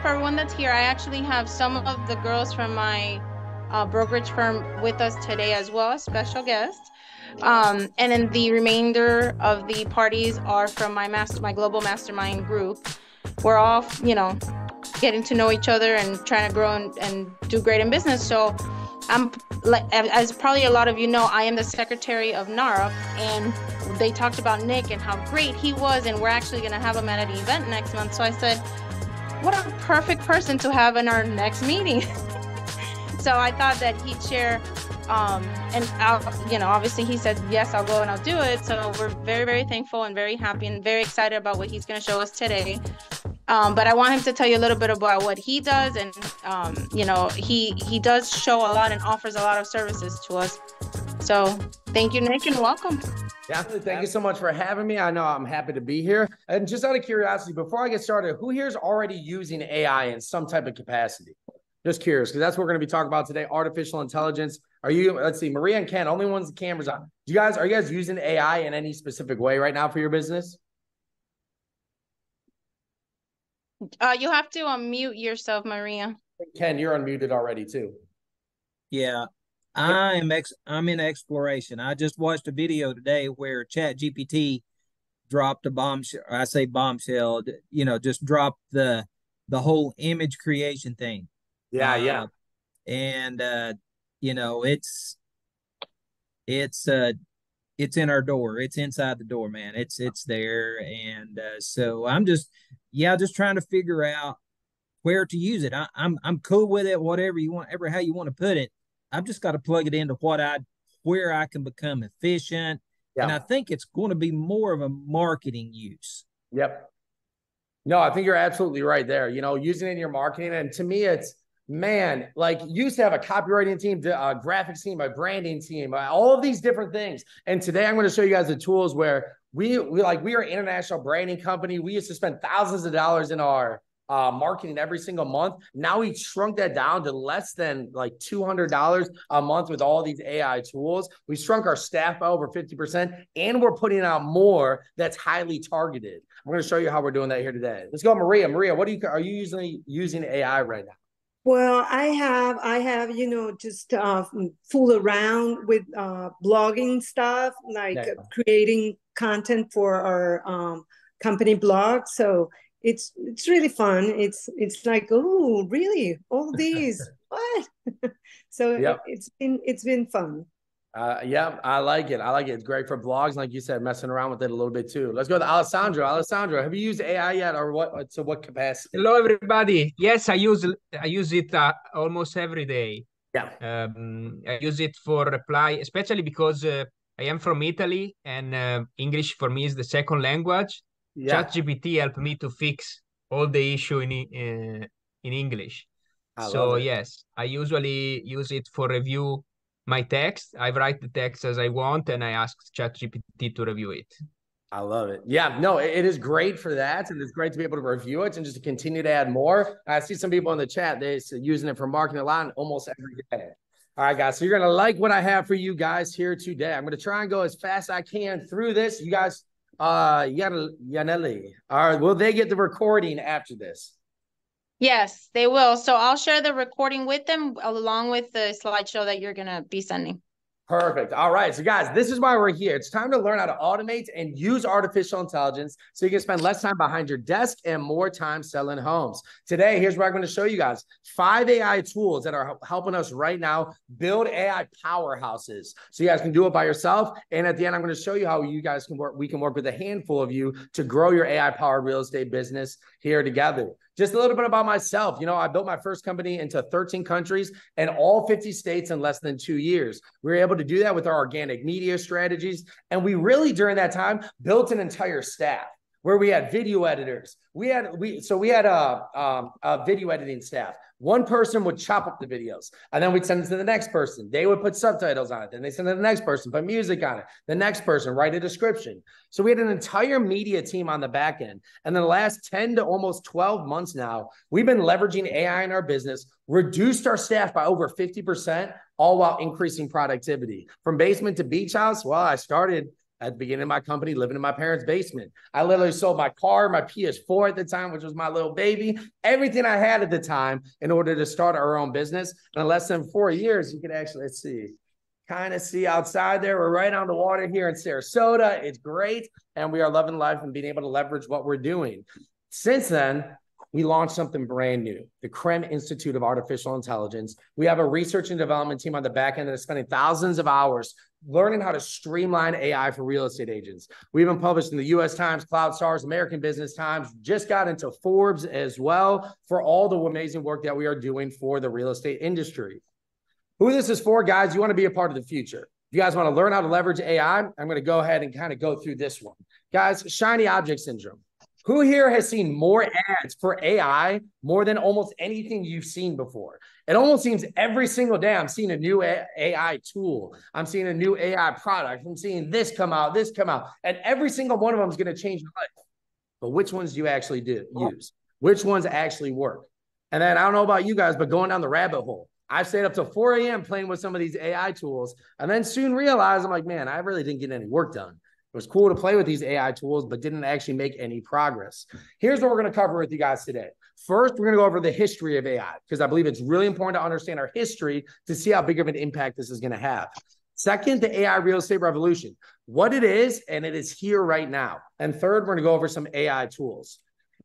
for everyone that's here, I actually have some of the girls from my brokerage firm with us today as well as special guests. And then the remainder of the parties are from my global mastermind group. We're all, getting to know each other and trying to grow and do great in business. So I'm like, as probably a lot of you know, I am the secretary of NARA, and they talked about Nick and how great he was, and we're actually going to have him at an event next month. So I said, what a perfect person to have in our next meeting. So I thought that he'd share, obviously he said, yes, I'll go and I'll do it. So we're very, very thankful and very happy and very excited about what he's going to show us today. But I want him to tell you a little bit about what he does. And, he does show a lot and offers a lot of services to us. So thank you, Nick, and welcome. Definitely. Thank you so much for having me. I know I'm happy to be here. And just out of curiosity, before I get started, who here is already using AI in some type of capacity? Just curious, because that's what we're going to be talking about today, artificial intelligence. Are you, let's see, Maria and Ken, only ones the cameras on. Are you guys using AI in any specific way right now for your business? You have to unmute yourself, Maria. Ken, you're unmuted already too. Yeah, I'm in exploration. I just watched a video today where ChatGPT dropped a bombshell. I say bombshell, just dropped the whole image creation thing. Yeah. And it's in our door. It's inside the door, man. It's there. And so I'm just trying to figure out where to use it. I'm cool with it, whatever you want, how you want to put it. I've just got to plug it into where I can become efficient. Yeah. And I think it's going to be more of a marketing use. Yep. No, I think you're absolutely right there. Using it in your marketing. And to me, it's, man, like you used to have a copywriting team, a graphics team, a branding team, all of these different things. And today I'm going to show you guys the tools where we are an international branding company. We used to spend thousands of dollars in our marketing every single month. Now we shrunk that down to less than like $200 a month with all these AI tools. We shrunk our staff by over 50%, and we're putting out more that's highly targeted. I'm going to show you how we're doing that here today. Let's go, Maria. Maria, are you using AI right now? Well, I have, just fool around with blogging stuff, like creating content for our company blog. So it's really fun. It's like, oh, really? All these? What? So yep. It's been fun. Yeah, I like it. It's great for blogs. Like you said, messing around with it a little bit too. Let's go to Alessandro. Alessandro, have you used AI yet, or what? To what capacity? Hello, everybody. Yes, I use it almost every day. Yeah. I use it for reply, especially because I am from Italy and English for me is the second language. Yeah. ChatGPT helped me to fix all the issue in English. So yes, I usually use it for review my text. I write the text as I want, and I ask ChatGPT to review it. I love it. Yeah, no, it is great for that. And it's great to be able to review it and just to continue to add more. I see some people in the chat, they're using it for marketing a lot almost every day. All right, guys. So you're going to like what I have for you guys here today. I'm going to try and go as fast as I can through this. You guys, Yaneli, all right, will they get the recording after this? Yes, they will. So I'll share the recording with them along with the slideshow that you're going to be sending. Perfect. All right. So guys, this is why we're here. It's time to learn how to automate and use artificial intelligence so you can spend less time behind your desk and more time selling homes. Today, here's what I'm going to show you guys. 5 AI tools that are helping us right now build AI powerhouses. So you guys can do it by yourself. And at the end, I'm going to show you how you guys can work. We can work with a handful of you to grow your AI powered real estate business here together. Just a little bit about myself. I built my first company into 13 countries and all 50 states in less than 2 years. We were able to do that with our organic media strategies. And we really, during that time, built an entire staff where we had video editors. We had a video editing staff. One person would chop up the videos, and then we'd send it to the next person. They would put subtitles on it. Then they send it to the next person, put music on it. The next person, write a description. So we had an entire media team on the back end. And then the last 10 to almost 12 months now, we've been leveraging AI in our business, reduced our staff by over 50%, all while increasing productivity. From basement to beach house, well, I started at the beginning of my company, living in my parents' basement. I literally sold my car, my PS4 at the time, which was my little baby, everything I had at the time in order to start our own business. And in less than 4 years, you can actually, let's see, kind of see outside there. We're right on the water here in Sarasota. It's great. And we are loving life and being able to leverage what we're doing. Since then, we launched something brand new, the Krem Institute of Artificial Intelligence. We have a research and development team on the back end that is spending thousands of hours learning how to streamline AI for real estate agents. We've been published in the US Times, Cloud Stars, American Business Times, just got into Forbes as well for all the amazing work that we are doing for the real estate industry. Who this is for, guys, you want to be a part of the future. If you guys want to learn how to leverage AI, I'm going to go ahead and kind of go through this one. Guys, shiny object syndrome. Who here has seen more ads for AI more than almost anything you've seen before? It almost seems every single day I'm seeing a new AI tool. I'm seeing a new AI product. I'm seeing this come out. And every single one of them is going to change your life. But which ones do you actually use? Which ones actually work? And then I don't know about you guys, but going down the rabbit hole. I've stayed up till 4 a.m. playing with some of these AI tools and then soon realized, I'm like, man, I really didn't get any work done. It was cool to play with these AI tools, but didn't actually make any progress. Here's what we're going to cover with you guys today. First, we're going to go over the history of AI because I believe it's really important to understand our history to see how big of an impact this is going to have. Second, the AI real estate revolution, what it is, and it is here right now. And third, we're going to go over some AI tools.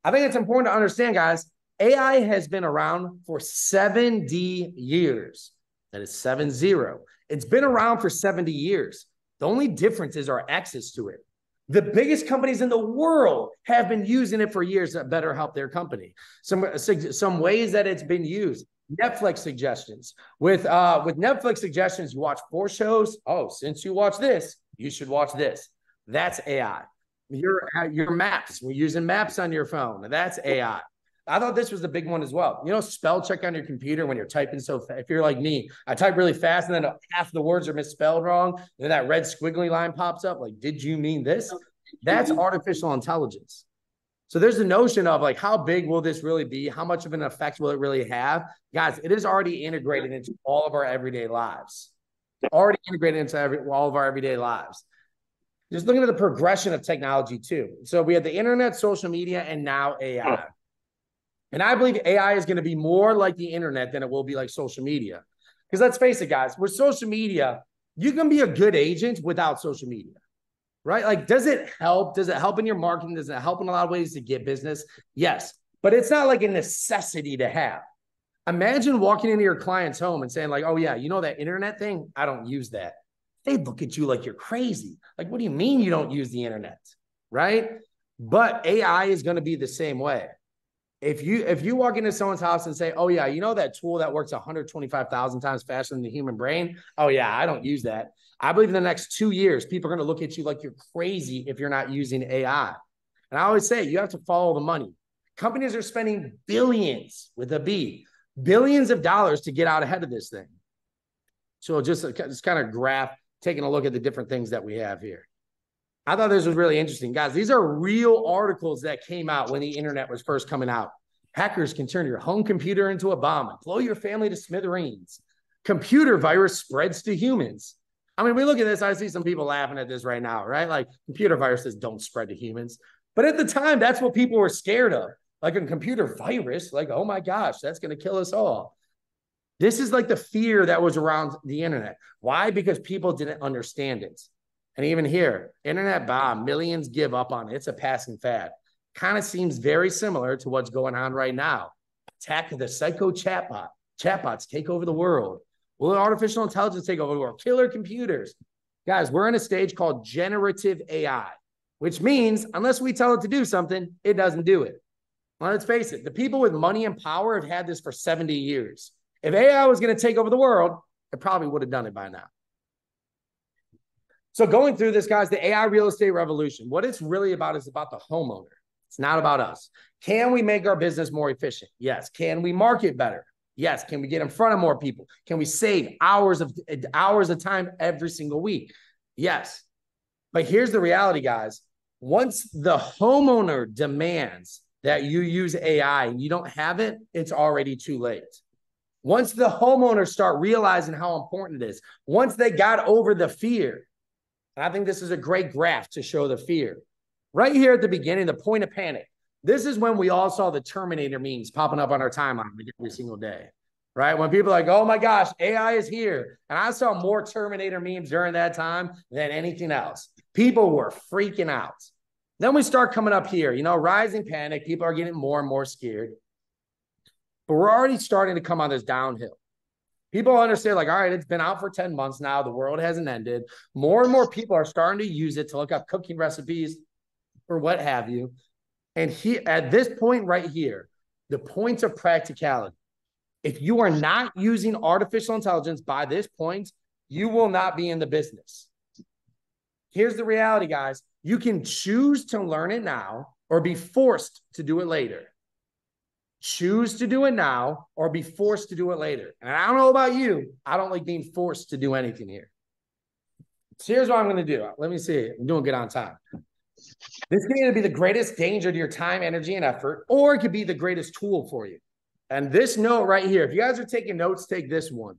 I think it's important to understand, guys, AI has been around for 70 years. That is 70. It's been around for 70 years. The only difference is our access to it. The biggest companies in the world have been using it for years to better help their company. Some ways that it's been used. Netflix suggestions. With Netflix suggestions, you watch 4 shows. Oh, since you watch this, you should watch this. That's AI. Your maps. We're using maps on your phone. That's AI. I thought this was the big one as well. You know, spell check on your computer when you're typing so fast. If you're like me, I type really fast and then half the words are misspelled wrong. And then that red squiggly line pops up. Like, did you mean this? That's artificial intelligence. So there's a notion of like, how big will this really be? How much of an effect will it really have? Guys, it is already integrated into all of our everyday lives. Already integrated into all of our everyday lives. Just looking at the progression of technology too. So we have the internet, social media, and now AI. And I believe AI is going to be more like the internet than it will be like social media. Because let's face it, guys, with social media, you can be a good agent without social media, right? Like, does it help? Does it help in your marketing? Does it help in a lot of ways to get business? Yes, but it's not like a necessity to have. Imagine walking into your client's home and saying like, oh yeah, you know that internet thing? I don't use that. They'd look at you like you're crazy. Like, what do you mean you don't use the internet, right? But AI is going to be the same way. If you walk into someone's house and say, oh yeah, you know that tool that works 125,000 times faster than the human brain? Oh yeah, I don't use that. I believe in the next 2 years, people are going to look at you like you're crazy if you're not using AI. And I always say, you have to follow the money. Companies are spending billions with a B, billions of dollars to get out ahead of this thing. So just kind of graph, taking a look at the different things that we have here. I thought this was really interesting. Guys, these are real articles that came out when the internet was first coming out. Hackers can turn your home computer into a bomb and blow your family to smithereens. Computer virus spreads to humans. I mean, we look at this, I see some people laughing at this right now, right? Like, computer viruses don't spread to humans. But at the time, that's what people were scared of. Like a computer virus, like, oh my gosh, that's going to kill us all. This is like the fear that was around the internet. Why? Because people didn't understand it. And even here, internet bomb, millions give up on it. It's a passing fad. Kind of seems very similar to what's going on right now. Attack of the psycho chatbot. Chatbots take over the world. Will artificial intelligence take over the world? Killer computers. Guys, we're in a stage called generative AI, which means unless we tell it to do something, it doesn't do it. Well, let's face it. The people with money and power have had this for 70 years. If AI was going to take over the world, it probably would have done it by now. So going through this, guys, the AI real estate revolution, what it's really about is about the homeowner. It's not about us. Can we make our business more efficient? Yes. Can we market better? Yes. Can we get in front of more people? Can we save hours of time every single week? Yes. But here's the reality, guys. Once the homeowner demands that you use AI and you don't have it, it's already too late. Once the homeowners start realizing how important it is, once they got over the fear, And I think this is a great graph to show the fear. Right here at the beginning, the point of panic. This is when we all saw the Terminator memes popping up on our timeline every single day, right? When people are like, oh my gosh, AI is here. And I saw more Terminator memes during that time than anything else. People were freaking out. Then we start coming up here, you know, rising panic. People are getting more and more scared. But we're already starting to come on this downhill. People understand, like, all right, it's been out for 10 months now. The world hasn't ended. More and more people are starting to use it to look up cooking recipes or what have you. And at this point right here, the points of practicality. If you are not using artificial intelligence by this point, you will not be in the business. Here's the reality, guys. You can choose to learn it now or be forced to do it later. Choose to do it now or be forced to do it later. And I don't know about you. I don't like being forced to do anything here. So here's what I'm going to do. Let me see. I'm doing good on time. This can either be the greatest danger to your time, energy, and effort, or it could be the greatest tool for you. And this note right here, if you guys are taking notes, take this one.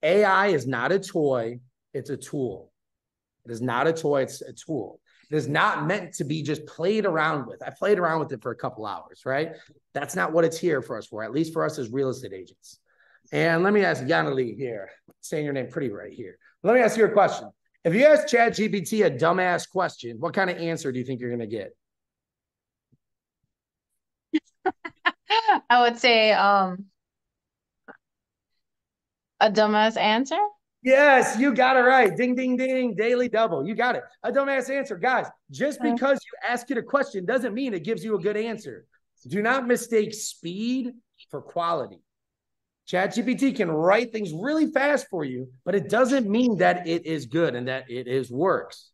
AI is not a toy. It's a tool. It is not a toy. It's a tool. It is not meant to be just played around with. I played around with it for a couple hours, right? That's not what it's here for us for, at least for us as real estate agents. And let me ask Yanali here, saying your name pretty right here. Let me ask you a question. If you ask ChatGPT a dumbass question, what kind of answer do you think you're going to get? I would say a dumbass answer. Yes, you got it right. Ding, ding, ding. Daily double. You got it. A dumbass answer. Guys, just because you ask it a question doesn't mean it gives you a good answer. Do not mistake speed for quality. ChatGPT can write things really fast for you, but it doesn't mean that it is good and that it works.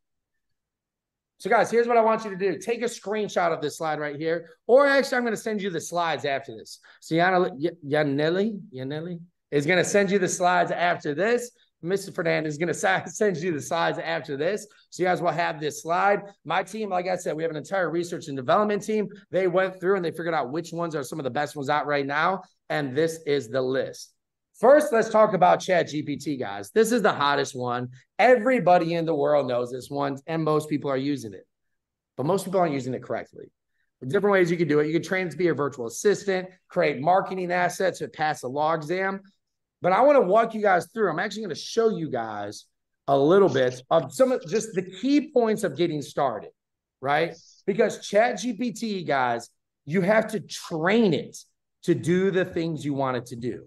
So guys, here's what I want you to do. Take a screenshot of this slide right here, or actually I'm going to send you the slides after this. So Yaneli is going to send you the slides after this. Mr. Fernandez is going to send you the slides after this. So you guys will have this slide. My team, like I said, we have an entire research and development team. They went through and they figured out which ones are some of the best ones out right now. And this is the list. First, let's talk about ChatGPT, guys. This is the hottest one. Everybody in the world knows this one, and most people are using it. But most people aren't using it correctly. Different ways you can do it. You can train it to be your virtual assistant, create marketing assets, or pass a law exam. But I want to walk you guys through. I'm actually going to show you guys a little bit of some of just the key points of getting started, right? Because ChatGPT, guys, you have to train it to do the things you want it to do.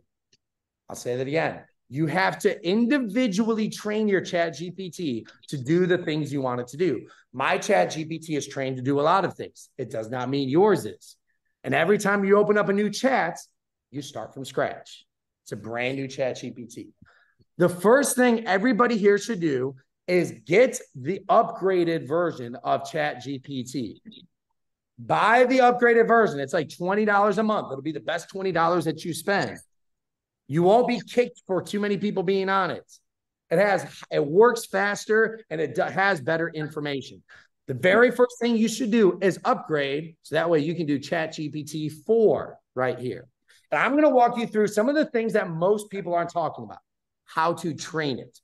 I'll say that again. You have to individually train your ChatGPT to do the things you want it to do. My ChatGPT is trained to do a lot of things. It does not mean yours is. And every time you open up a new chat, you start from scratch. It's a brand new ChatGPT. The first thing everybody here should do is get the upgraded version of ChatGPT. Buy the upgraded version. It's like $20 a month. It'll be the best $20 that you spend. You won't be kicked for too many people being on it. It works faster and it has better information. The very first thing you should do is upgrade so that way you can do ChatGPT 4 right here. And I'm going to walk you through some of the things that most people aren't talking about, how to train it.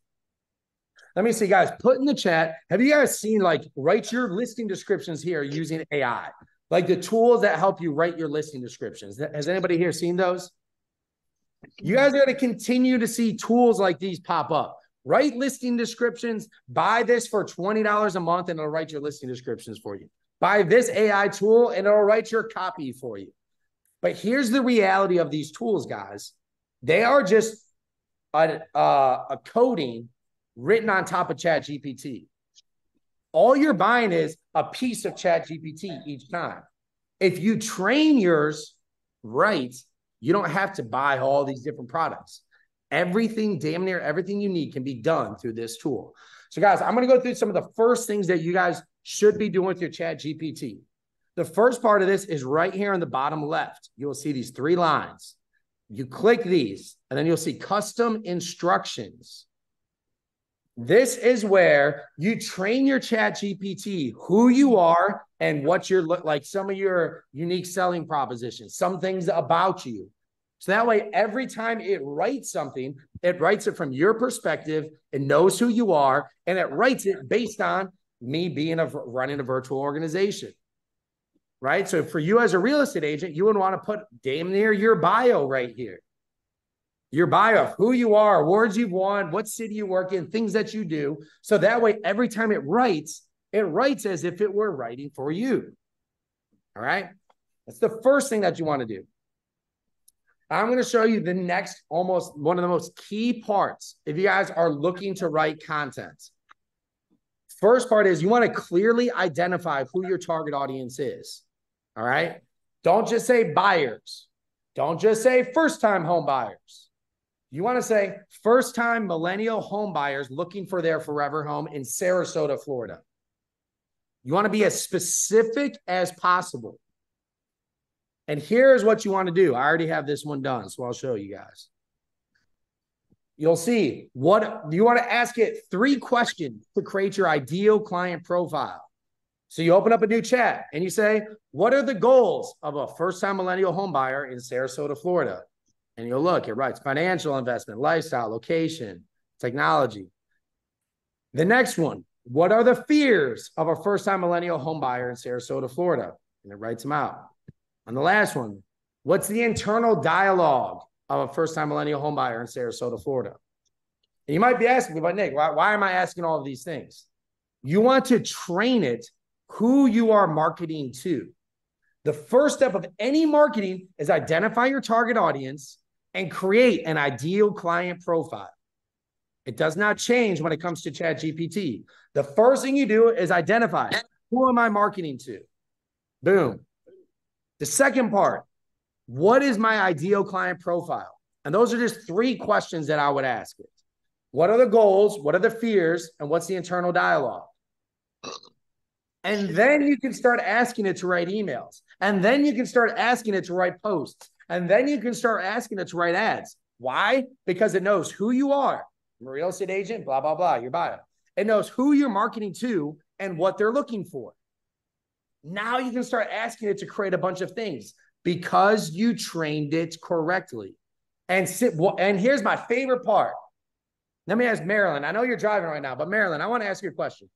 Let me see, guys, put in the chat. Have you guys seen, like, write your listing descriptions here using AI? Like the tools that help you write your listing descriptions. Has anybody here seen those? You guys are going to continue to see tools like these pop up. Write listing descriptions. Buy this for $20 a month and it'll write your listing descriptions for you. Buy this AI tool and it'll write your copy for you. But here's the reality of these tools, guys. They are just a coding written on top of ChatGPT. All you're buying is a piece of ChatGPT each time. If you train yours right, you don't have to buy all these different products. Everything, damn near everything you need can be done through this tool. So guys, I'm going to go through some of the first things that you guys should be doing with your ChatGPT. The first part of this is right here on the bottom left. You'll see these 3 lines. You click these, and then you'll see custom instructions. This is where you train your ChatGPT who you are and what you're like, some of your unique selling propositions, some things about you. So that way, every time it writes something, it writes it from your perspective. It knows who you are, and it writes it based on me running a virtual organization, right? So for you as a real estate agent, you would want to put damn near your bio right here. Your bio of who you are, awards you've won, what city you work in, things that you do. So that way, every time it writes as if it were writing for you. All right? That's the first thing that you want to do. I'm going to show you the next, almost one of the most key parts if you guys are looking to write content. First part is you want to clearly identify who your target audience is. All right? Don't just say buyers. Don't just say first-time home buyers. You want to say first-time millennial home buyers looking for their forever home in Sarasota, Florida. You want to be as specific as possible. And here's what you want to do. I already have this one done, so I'll show you guys. You'll see what you want to ask it 3 questions to create your ideal client profile. So you open up a new chat and you say, what are the goals of a first-time millennial home buyer in Sarasota, Florida? And you'll look, it writes financial investment, lifestyle, location, technology. The next one, what are the fears of a first-time millennial home buyer in Sarasota, Florida? And it writes them out. On the last one, what's the internal dialogue of a first-time millennial home buyer in Sarasota, Florida? And you might be asking me, but Nick, why am I asking all of these things? You want to train it who you are marketing to. The first step of any marketing is identify your target audience and create an ideal client profile. It does not change when it comes to ChatGPT. The first thing you do is identify, who am I marketing to? Boom. The second part, what is my ideal client profile? And those are just 3 questions that I would ask it. What are the goals? What are the fears? And what's the internal dialogue? And then you can start asking it to write emails. And then you can start asking it to write posts. And then you can start asking it to write ads. Why? Because it knows who you are. I'm a real estate agent, blah, blah, blah, your bio. It knows who you're marketing to and what they're looking for. Now you can start asking it to create a bunch of things because you trained it correctly. And here's my favorite part. Let me ask Marilyn. I know you're driving right now, but Marilyn, I want to ask you a question.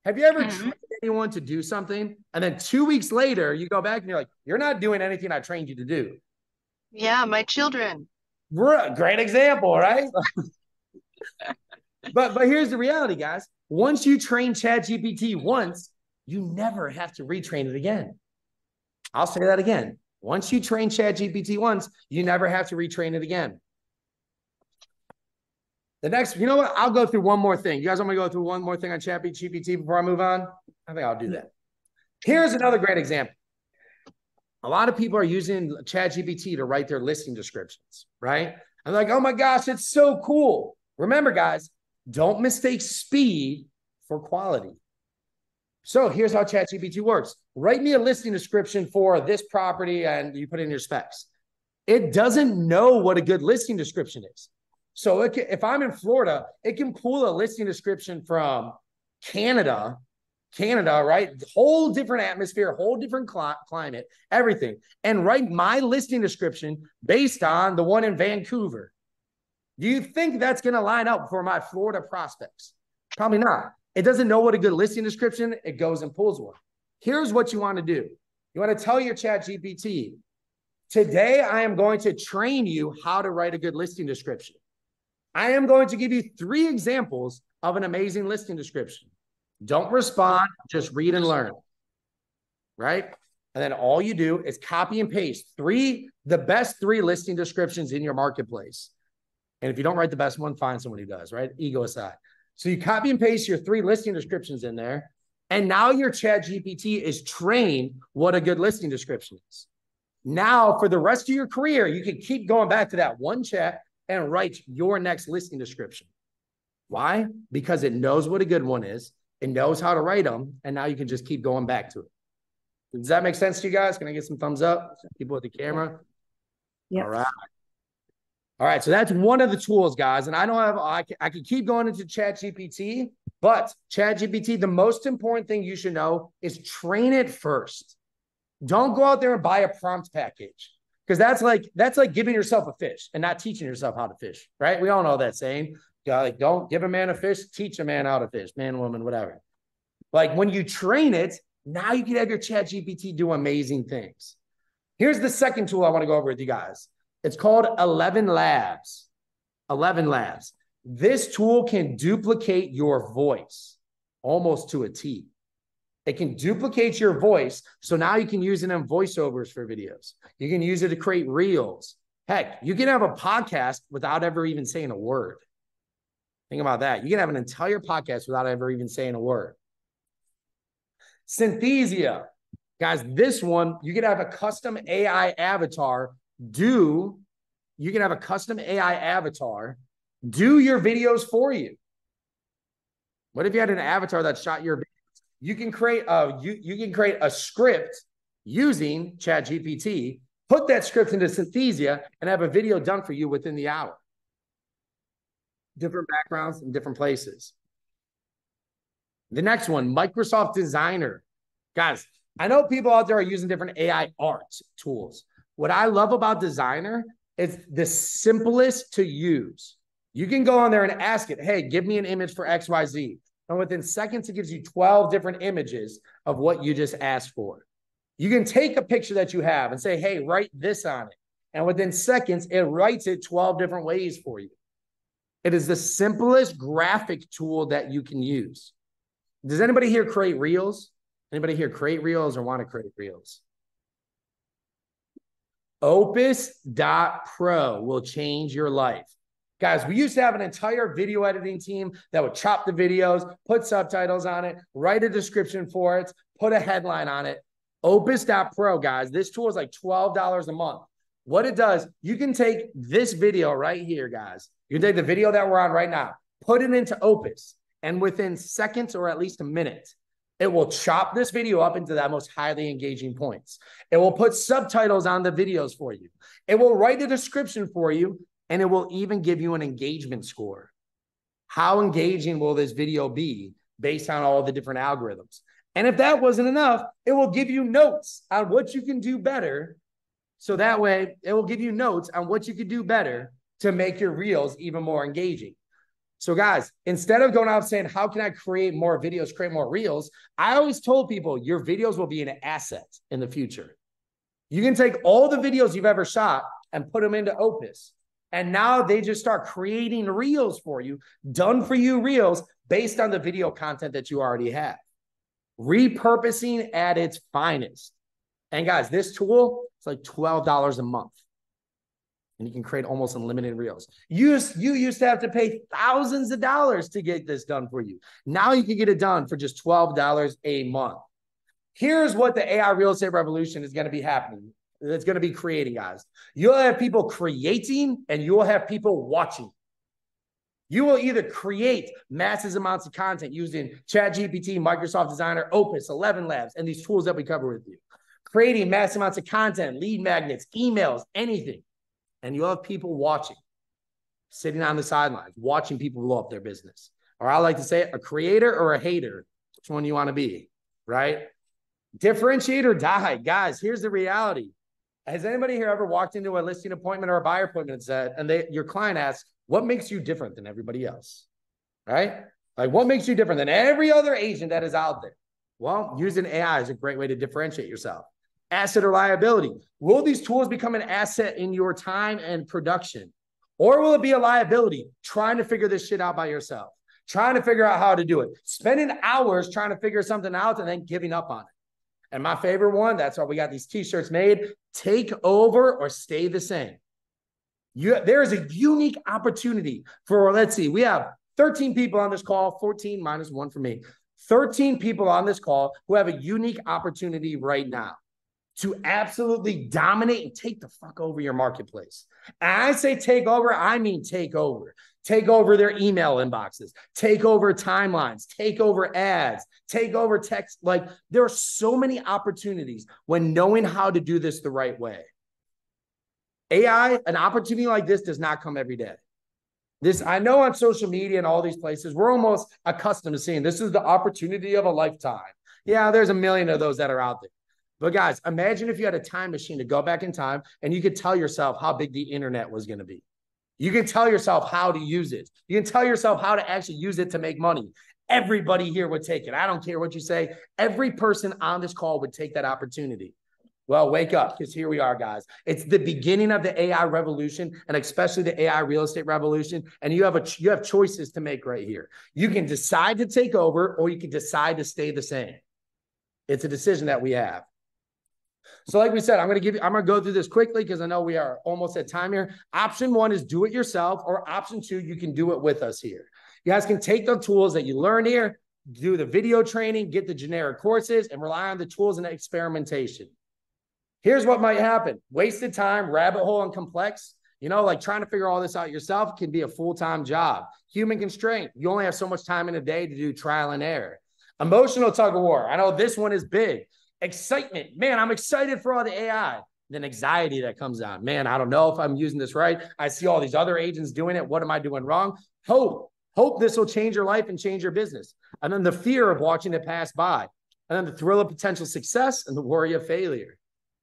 Have you ever trained anyone to do something and then 2 weeks later you go back and you're like, you're not doing anything I trained you to do? Yeah, my children. Great example, right? But here's the reality, guys. Once you train ChatGPT once, you never have to retrain it again. I'll say that again. Once you train ChatGPT once, you never have to retrain it again. The next, you know what? I'll go through one more thing. You guys want me to go through one more thing on ChatGPT before I move on? I think I'll do that. Here's another great example. A lot of people are using ChatGPT to write their listing descriptions, right? I'm like, oh my gosh, it's so cool. Remember, guys, don't mistake speed for quality. So here's how ChatGPT works. Write me a listing description for this property and you put in your specs. It doesn't know what a good listing description is. So if I'm in Florida, it can pull a listing description from Canada, right? Whole different atmosphere, whole different climate, everything. And write my listing description based on the one in Vancouver. Do you think that's going to line up for my Florida prospects? Probably not. It doesn't know what a good listing description, it goes and pulls one. Here's what you want to do. You want to tell your ChatGPT, today I am going to train you how to write a good listing description. I am going to give you 3 examples of an amazing listing description. Don't respond, just read and learn, right? And then all you do is copy and paste the best 3 listing descriptions in your marketplace. And if you don't write the best one, find someone who does, right? Ego aside. So you copy and paste your 3 listing descriptions in there. And now your ChatGPT is trained what a good listing description is. Now, for the rest of your career, you can keep going back to that one chat and write your next listing description. Why? Because it knows what a good one is. It knows how to write them. And now you can just keep going back to it. Does that make sense to you guys? Can I get some thumbs up? People with the camera? Yeah. All right. All right, so that's one of the tools, guys. And I could keep going into ChatGPT, but ChatGPT, the most important thing you should know is train it first. Don't go out there and buy a prompt package. Because that's like giving yourself a fish and not teaching yourself how to fish, right? We all know that saying. Like, don't give a man a fish, teach a man how to fish, man, woman, whatever. Like when you train it, now you can have your ChatGPT do amazing things. Here's the second tool I want to go over with you guys. It's called 11 Labs. 11 Labs. This tool can duplicate your voice almost to a T. It can duplicate your voice. So now you can use it in voiceovers for videos. You can use it to create reels. Heck, you can have a podcast without ever even saying a word. Think about that. You can have an entire podcast without ever even saying a word. Synthesia. Guys, this one, you can have a custom AI avatar do your videos for you. What if you had an avatar that shot your videos? You can create a script using ChatGPT, put that script into Synthesia, and have a video done for you within the hour. Different backgrounds in different places. The next one, Microsoft Designer. Guys, I know people out there are using different AI art tools. What I love about Designer is the simplest to use. You can go on there and ask it, hey, give me an image for XYZ. And within seconds, it gives you 12 different images of what you just asked for. You can take a picture that you have and say, hey, write this on it. And within seconds, it writes it 12 different ways for you. It is the simplest graphic tool that you can use. Does anybody here create reels? Anybody here create reels or want to create reels? Opus.pro will change your life. Guys, we used to have an entire video editing team that would chop the videos, put subtitles on it, write a description for it, put a headline on it. Opus.pro, guys, this tool is like $12 a month. What it does, you can take this video right here, guys. You can take the video that we're on right now, put it into Opus, and within seconds or at least a minute, it will chop this video up into the most highly engaging points. It will put subtitles on the videos for you. It will write a description for you, and it will even give you an engagement score. How engaging will this video be based on all the different algorithms? And if that wasn't enough, it will give you notes on what you can do better. So that way, it will give you notes on what you could do better to make your reels even more engaging. So guys, instead of going out saying, how can I create more videos, create more reels? I always told people your videos will be an asset in the future. You can take all the videos you've ever shot and put them into Opus. And now they just start creating reels for you, done for you reels based on the video content that you already have. Repurposing at its finest. And guys, this tool, it's like $12 a month. And you can create almost unlimited reels. You used to have to pay thousands of dollars to get this done for you. Now you can get it done for just $12 a month. Here's what the AI real estate revolution is going to be happening. It's going to be creating, guys. You'll have people creating and you will have people watching. You will either create massive amounts of content using ChatGPT, Microsoft Designer, Opus, 11 Labs, and these tools that we cover with you. Creating massive amounts of content, lead magnets, emails, anything. And you'll have people watching, sitting on the sidelines, watching people blow up their business. Or I like to say it, a creator or a hater. Which one you want to be, right? Differentiate or die. Guys, here's the reality. Has anybody here ever walked into a listing appointment or a buyer appointment and said, and your client asks, what makes you different than everybody else? Right? Like, what makes you different than every other agent that is out there? Well, using AI is a great way to differentiate yourself. Asset or liability. Will these tools become an asset in your time and production? Or will it be a liability trying to figure this shit out by yourself? Trying to figure out how to do it. Spending hours trying to figure something out and then giving up on it. And my favorite one, that's why we got these t-shirts made. Take over or stay the same. There is a unique opportunity for, let's see, we have 13 people on this call, 14 minus 1 for me. 13 people on this call who have a unique opportunity right now to absolutely dominate and take the fuck over your marketplace. And I say take over, I mean take over. Take over their email inboxes, take over timelines, take over ads, take over text. Like, there are so many opportunities when knowing how to do this the right way. AI, an opportunity like this does not come every day. I know on social media and all these places, we're almost accustomed to seeing this is the opportunity of a lifetime. Yeah, there's a million of those that are out there. But guys, imagine if you had a time machine to go back in time and you could tell yourself how big the internet was going to be. You can tell yourself how to use it. You can tell yourself how to actually use it to make money. Everybody here would take it. I don't care what you say. Every person on this call would take that opportunity. Well, wake up, because here we are, guys. It's the beginning of the AI revolution, and especially the AI real estate revolution. And you have choices to make right here. You can decide to take over, or you can decide to stay the same. It's a decision that we have. So like we said, I'm going to go through this quickly because I know we are almost at time here. Option 1 is do it yourself, or option 2, you can do it with us here. You guys can take the tools that you learn here, do the video training, get the generic courses, and rely on the tools and experimentation. Here's what might happen. Wasted time, rabbit hole, and complex. You know, like trying to figure all this out yourself can be a full-time job. Human constraint. You only have so much time in a day to do trial and error. Emotional tug of war. I know this one is big. Excitement. Man, I'm excited for all the AI. Then anxiety that comes on. Man, I don't know if I'm using this right. I see all these other agents doing it. What am I doing wrong? Hope this will change your life and change your business. And then the fear of watching it pass by. And then the thrill of potential success and the worry of failure.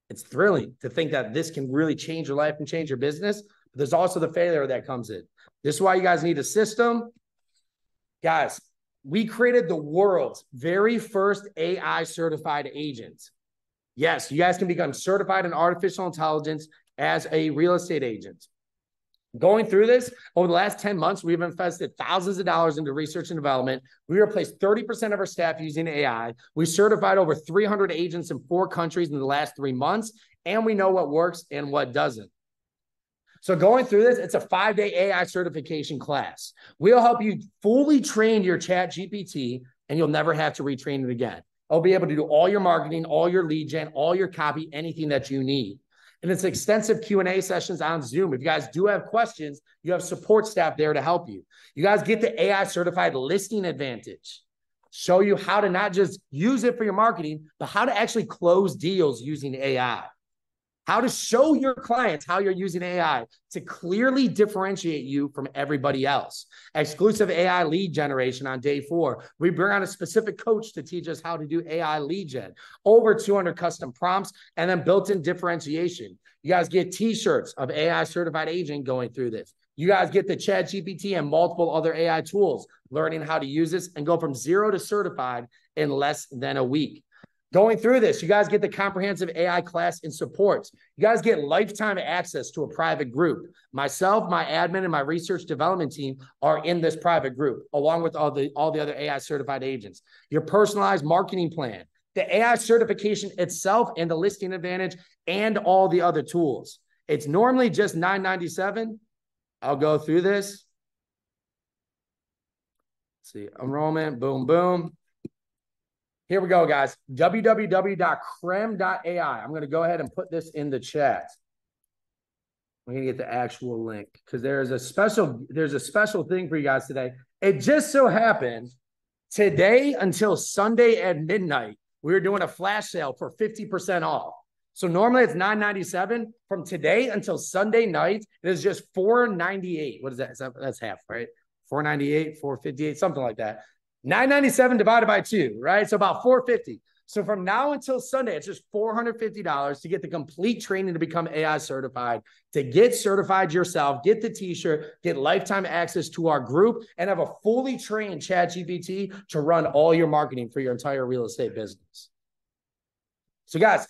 It's thrilling to think that this can really change your life and change your business. But there's also the failure that comes in. This is why you guys need a system. Guys, we created the world's very first AI certified agent. Yes, you guys can become certified in artificial intelligence as a real estate agent. Going through this, over the last 10 months, we've invested thousands of dollars into research and development. We replaced 30% of our staff using AI. We certified over 300 agents in 4 countries in the last 3 months, and we know what works and what doesn't. So going through this, it's a 5-day AI certification class. We'll help you fully train your ChatGPT, and you'll never have to retrain it again. I'll be able to do all your marketing, all your lead gen, all your copy, anything that you need. And it's extensive Q&A sessions on Zoom. If you guys do have questions, you have support staff there to help you. You guys get the AI certified listing advantage. Show you how to not just use it for your marketing, but how to actually close deals using AI. How to show your clients how you're using AI to clearly differentiate you from everybody else. Exclusive AI lead generation on day 4. We bring on a specific coach to teach us how to do AI lead gen. Over 200 custom prompts and then built-in differentiation. You guys get t-shirts of AI certified agent going through this. You guys get the ChatGPT and multiple other AI tools, learning how to use this and go from 0 to certified in less than a week. Going through this, you guys get the comprehensive AI class and supports. You guys get lifetime access to a private group. Myself, my admin, and my research development team are in this private group, along with all the other AI certified agents. Your personalized marketing plan, the AI certification itself and the listing advantage, and all the other tools. It's normally just $9.97. I'll go through this. Let's see, enrollment, boom, boom. Here we go, guys. www.krem.ai. I'm going to go ahead and put this in the chat. We're going to get the actual link because there's a special thing for you guys today. It just so happened today until Sunday at midnight, we were doing a flash sale for 50% off. So normally it's $9.97. From today until Sunday night, it is just $4.98. What is that? That's half, right? $4.98, $4.58, something like that. $9.97 divided by 2, right? So about $4.50. So from now until Sunday, it's just $450 to get the complete training to become AI certified, to get certified yourself, get the t-shirt, get lifetime access to our group, and have a fully trained ChatGPT to run all your marketing for your entire real estate business. So guys,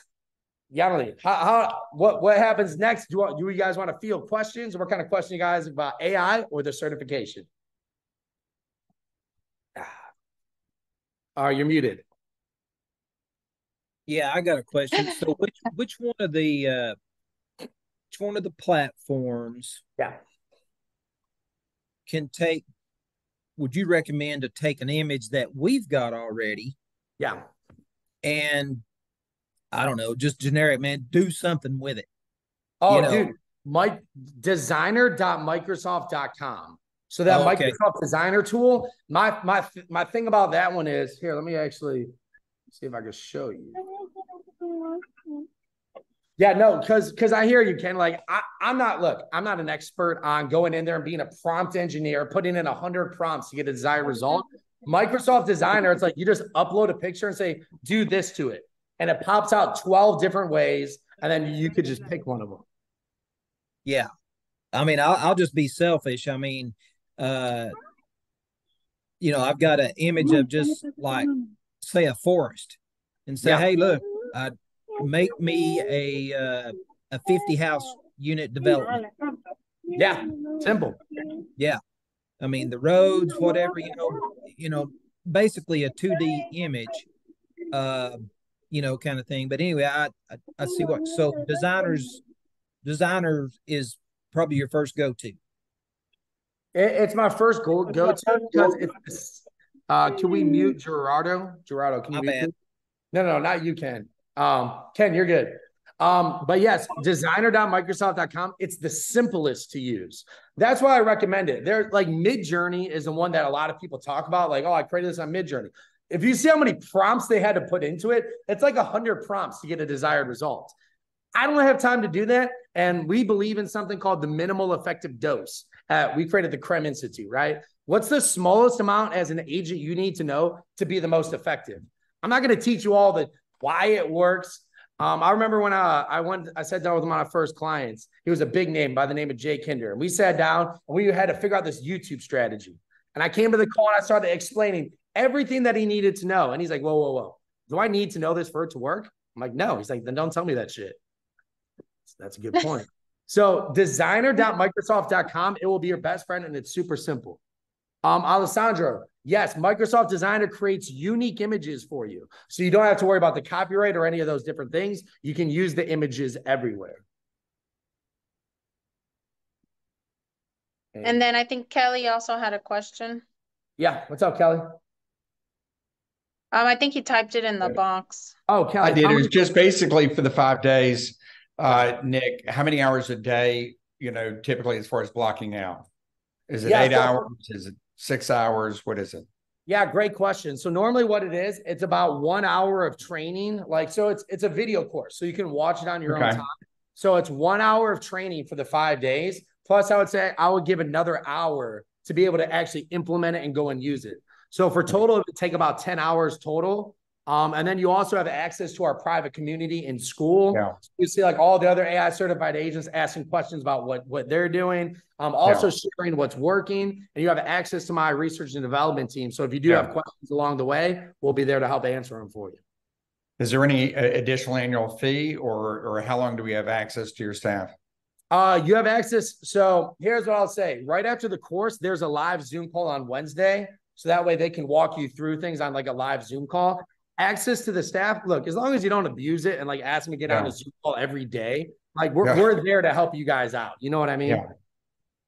Yaneli, what happens next? Do you guys want to field questions? What kind of question you guys about AI or the certification? You're muted. Yeah, I got a question. So which one of the platforms would you recommend to take an image that we've got already? Yeah. And I don't know, just generic, man, do something with it. Oh, dude, designer.microsoft.com. So that Microsoft Designer tool, my thing about that one is, here, let me actually see if I can show you. Yeah, no, because I hear you, Ken. Like, I'm not an expert on going in there and being a prompt engineer, putting in 100 prompts to get a desired result. Microsoft Designer, it's like you just upload a picture and say, do this to it. and it pops out 12 different ways, and then you could just pick one of them. Yeah. I mean, I'll just be selfish. I mean, I've got an image of just like, say, a forest, and say, hey, look, make me a 50 house unit development. Yeah, simple. Yeah. I mean, the roads, whatever, basically a 2D image, kind of thing. But anyway, I see so designer is probably your first go-to. It's my first go-to because it's, can we mute Gerardo? Gerardo, can you mute me? No, not you, Ken. Ken, you're good. But yes, designer.microsoft.com. It's the simplest to use. That's why I recommend it. There's like Midjourney is the one that a lot of people talk about. Like, oh, I created this on Midjourney. If you see how many prompts they had to put into it, it's like 100 prompts to get a desired result. I don't have time to do that. And we believe in something called the minimal effective dose. We created the Krem Institute, right? What's the smallest amount as an agent you need to know to be the most effective? I'm not going to teach you all the why it works. I remember when I sat down with one of my first clients. He was a big name by the name of Jay Kinder. And we sat down and we had to figure out this YouTube strategy. And I came to the call and I started explaining everything that he needed to know. And he's like, whoa. Do I need to know this for it to work? I'm like, no. He's like, then don't tell me that shit. That's a good point. So designer.microsoft.com, it will be your best friend, and it's super simple. Alessandro, yes, Microsoft Designer creates unique images for you. So you don't have to worry about the copyright or any of those different things. You can use the images everywhere. And then I think Kelly also had a question. Yeah, what's up, Kelly? I think he typed it in the box. Oh, Kelly. I did. It was just basically for the 5 days. Nick, how many hours a day, typically as far as blocking out? Is it 8 hours? Is it 6 hours? What is it? Yeah, great question. So normally what it is, it's about 1 hour of training. So it's a video course. So you can watch it on your own time. So it's 1 hour of training for the 5 days. Plus I would say I would give another hour to be able to actually implement it and go and use it. So for total, it would take about 10 hours total. And then you also have access to our private community in school. Yeah. So you see like all the other AI certified agents asking questions about what they're doing. Also sharing what's working, and you have access to my research and development team. So if you do have questions along the way, we'll be there to help answer them for you. Is there any additional annual fee or how long do we have access to your staff? You have access. So here's what I'll say. Right after the course, there's a live Zoom call on Wednesday. So that way they can walk you through things on like a live Zoom call. Access to the staff. Look, as long as you don't abuse it and like ask me to get on a Zoom call every day, like we're there to help you guys out. You know what I mean? Yeah.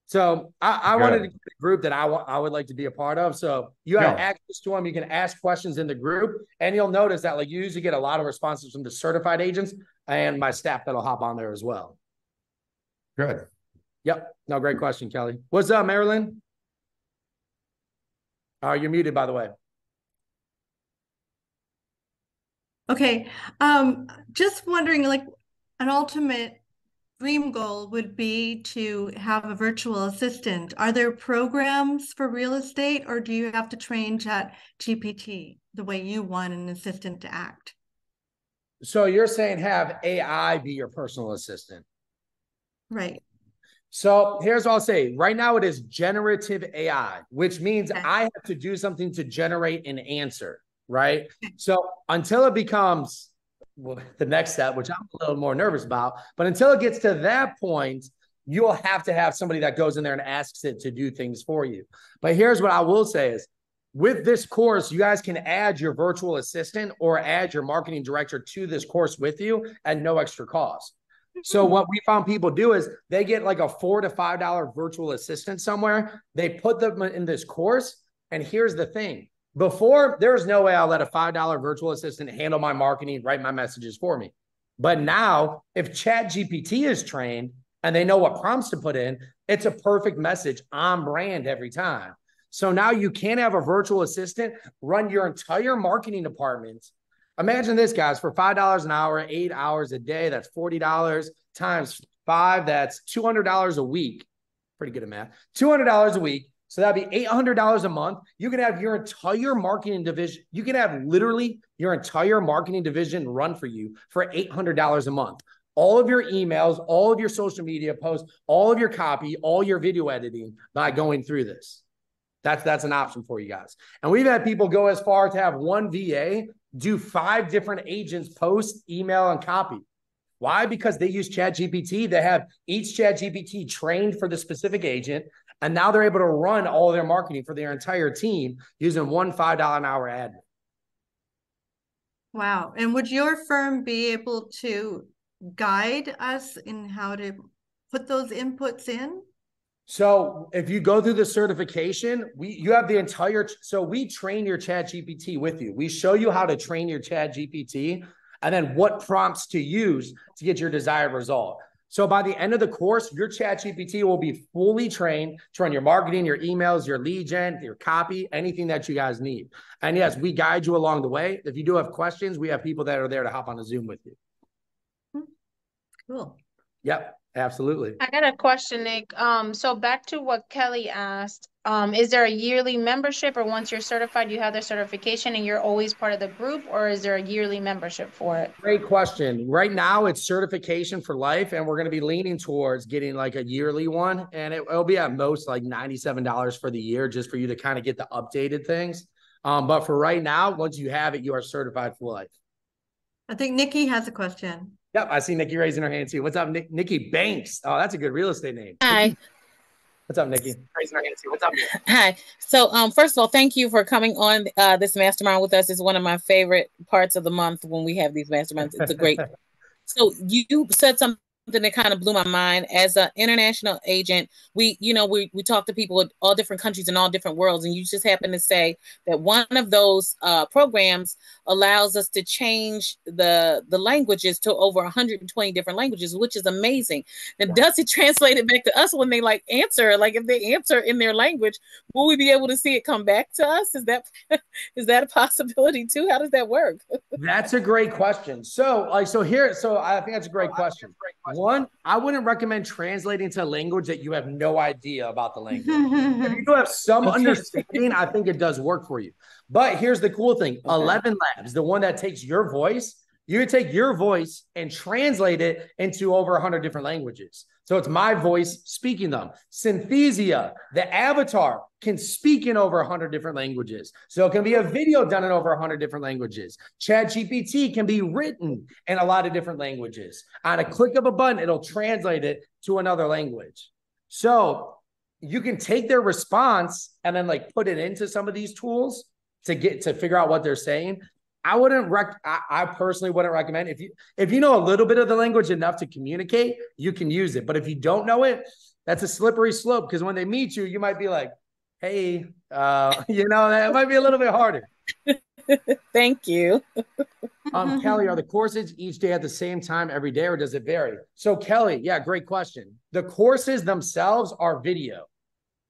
So I wanted to get a group that I would like to be a part of. So you have access to them. You can ask questions in the group, and you'll notice that like you usually get a lot of responses from the certified agents and my staff that'll hop on there as well. Good. Yep. No, great question, Kelly. What's up, Marilyn? You're muted, by the way. Okay. Just wondering, like, an ultimate dream goal would be to have a virtual assistant. Are there programs for real estate, or do you have to train ChatGPT the way you want an assistant to act? So you're saying have AI be your personal assistant? Right. So here's what I'll say. Right now it is generative AI, which means I have to do something to generate an answer, right? So until it becomes the next step, which I'm a little more nervous about, but until it gets to that point, you'll have to have somebody that goes in there and asks it to do things for you. But here's what I will say is, with this course, you guys can add your virtual assistant or add your marketing director to this course with you at no extra cost. So what we found people do is they get like a $4 to $5 virtual assistant somewhere. They put them in this course. And here's the thing. Before, there's no way I'll let a $5 virtual assistant handle my marketing, write my messages for me. But now, if ChatGPT is trained and they know what prompts to put in, it's a perfect message on brand every time. So now you can have a virtual assistant run your entire marketing department. Imagine this, guys, for $5 an hour, 8 hours a day, that's $40 times 5, that's $200 a week. Pretty good at math. $200 a week. So that'd be $800 a month. You can have your entire marketing division. You can have literally your entire marketing division run for you for $800 a month. All of your emails, all of your social media posts, all of your copy, all your video editing by going through this. That's an option for you guys. And we've had people go as far to have one VA do 5 different agents post, email, and copy. Why? Because they use ChatGPT. They have each ChatGPT trained for the specific agent, and now they're able to run all their marketing for their entire team using one $5 an hour ad. Wow. And would your firm be able to guide us in how to put those inputs in? So if you go through the certification, you have the entire, so we train your ChatGPT with you. We show you how to train your ChatGPT and then what prompts to use to get your desired result. So by the end of the course, your ChatGPT will be fully trained to run your marketing, your emails, your lead gen, your copy, anything that you guys need. And yes, we guide you along the way. If you do have questions, we have people that are there to hop on a Zoom with you. Cool. Yep, absolutely. I got a question, Nick. So back to what Kelly asked, is there a yearly membership, or once you're certified, you have the certification and you're always part of the group, or is there a yearly membership for it? Great question. Right now it's certification for life, and we're going to be leaning towards getting like a yearly one, and it'll be at most like $97 for the year just for you to kind of get the updated things. But for right now, once you have it, you are certified for life. I think Nikki has a question. Yep, I see Nikki raising her hand too. What's up, Nikki Banks? Oh, that's a good real estate name. Hi. Nikki. What's up, Nikki? Raising her hand too. What's up? Hi. So, first of all, thank you for coming on this mastermind with us. It's one of my favorite parts of the month when we have these masterminds. It's a great. So you said something that kind of blew my mind. As an international agent, we talk to people in all different countries and all different worlds, and you just happen to say that one of those programs allows us to change the languages to over 120 different languages, which is amazing. And does it translate it back to us when they answer? Like if they answer in their language, will we be able to see it come back to us? Is that a possibility too? How does that work? That's a great question. So I think that's a great question. One, I wouldn't recommend translating to a language that you have no idea about the language. If you do have some understanding, I think it does work for you. But here's the cool thing. 11 Labs, the one that takes your voice, you can take your voice and translate it into over 100 different languages. So it's my voice speaking them. Synthesia, the avatar, can speak in over 100 different languages. So it can be a video done in over 100 different languages. ChatGPT can be written in a lot of different languages. On a click of a button, it'll translate it to another language. So you can take their response and then put it into some of these tools to figure out what they're saying. I personally wouldn't recommend. If you know a little bit of the language enough to communicate, you can use it. But if you don't know it, that's a slippery slope, because when they meet you, you might be like, hey, that might be a little bit harder. Thank you. Kelly, are the courses each day at the same time every day, or does it vary? So Kelly, yeah, great question. The courses themselves are video.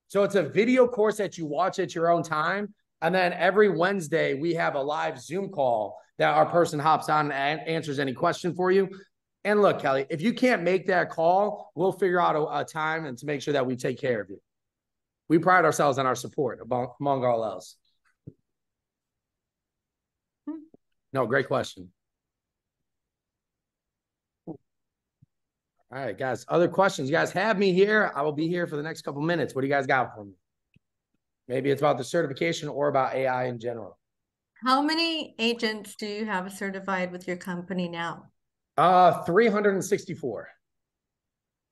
So it's a video course that you watch at your own time. And then every Wednesday, we have a live Zoom call that our person hops on and answers any question for you. And look, Kelly, if you can't make that call, we'll figure out a time and to make sure that we take care of you. We pride ourselves on our support among all else. No, great question. All right, guys, other questions? You guys have me here. I will be here for the next couple minutes. What do you guys got for me? Maybe it's about the certification or about AI in general. How many agents do you have certified with your company now? 364.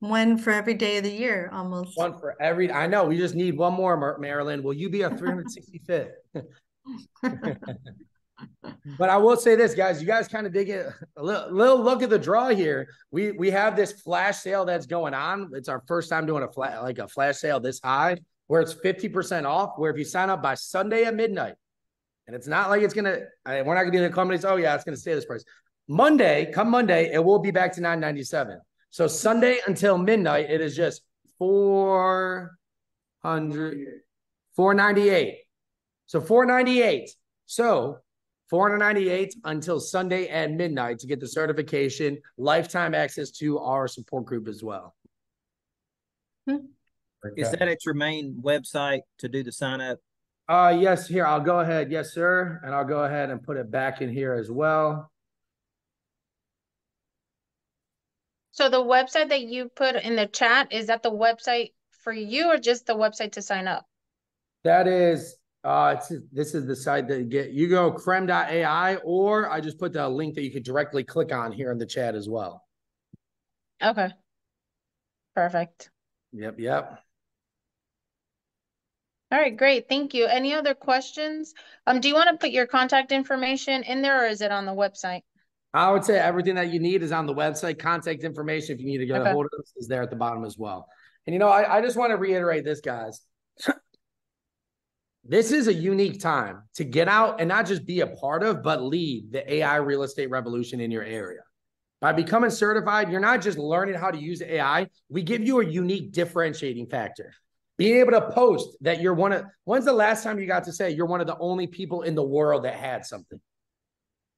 One for every day of the year, almost. One for every. I know. We just need one more, Marilyn. Will you be a 365th? But I will say this, guys. You guys kind of dig it. A little look at the draw here. We have this flash sale that's going on. It's our first time doing a flash sale this high, where it's 50% off, where if you sign up by Sunday at midnight, and it's not like it's going to, we're not going to be the companies, oh yeah, it's going to stay this price. Come Monday, it will be back to $997. So Sunday until midnight, it is just $498. So $498. So $498 until Sunday at midnight to get the certification, lifetime access to our support group as well. Is that at your main website to do the sign up? Yes, here, I'll go ahead. Yes, sir. And I'll go ahead and put it back in here as well. So the website that you put in the chat, is that the website for you or just the website to sign up? That is, this is the site that you go Krem.ai, or I just put the link that you could directly click on here in the chat as well. Okay. Perfect. Yep. All right, great. Thank you. Any other questions? Do you want to put your contact information in there, or is it on the website? I would say everything that you need is on the website. Contact information, if you need to get a hold of us, is there at the bottom as well. And, I just want to reiterate this, guys. This is a unique time to get out and not just be a part of, but lead the AI real estate revolution in your area. By becoming certified, you're not just learning how to use AI. We give you a unique differentiating factor. Being able to post that you're when's the last time you got to say you're one of the only people in the world that had something?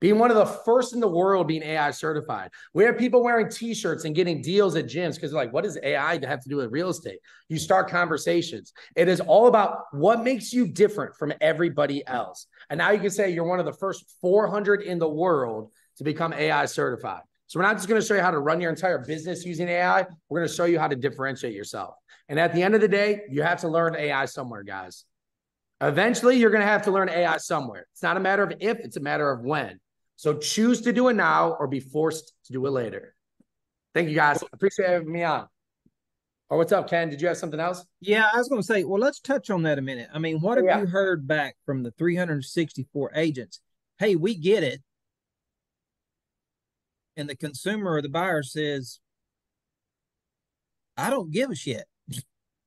Being one of the first in the world being AI certified. We have people wearing t-shirts and getting deals at gyms because they're like, what does AI have to do with real estate? You start conversations. It is all about what makes you different from everybody else. And now you can say you're one of the first 400 in the world to become AI certified. So we're not just going to show you how to run your entire business using AI. We're going to show you how to differentiate yourself. And at the end of the day, you have to learn AI somewhere, guys. Eventually, you're going to have to learn AI somewhere. It's not a matter of if, it's a matter of when. So choose to do it now or be forced to do it later. Thank you, guys. Appreciate having me on. Or what's up, Ken? Did you have something else? Yeah, I was going to say, well, let's touch on that a minute. I mean, what have you heard back from the 364 agents? Hey, we get it. And the consumer or the buyer says, I don't give a shit.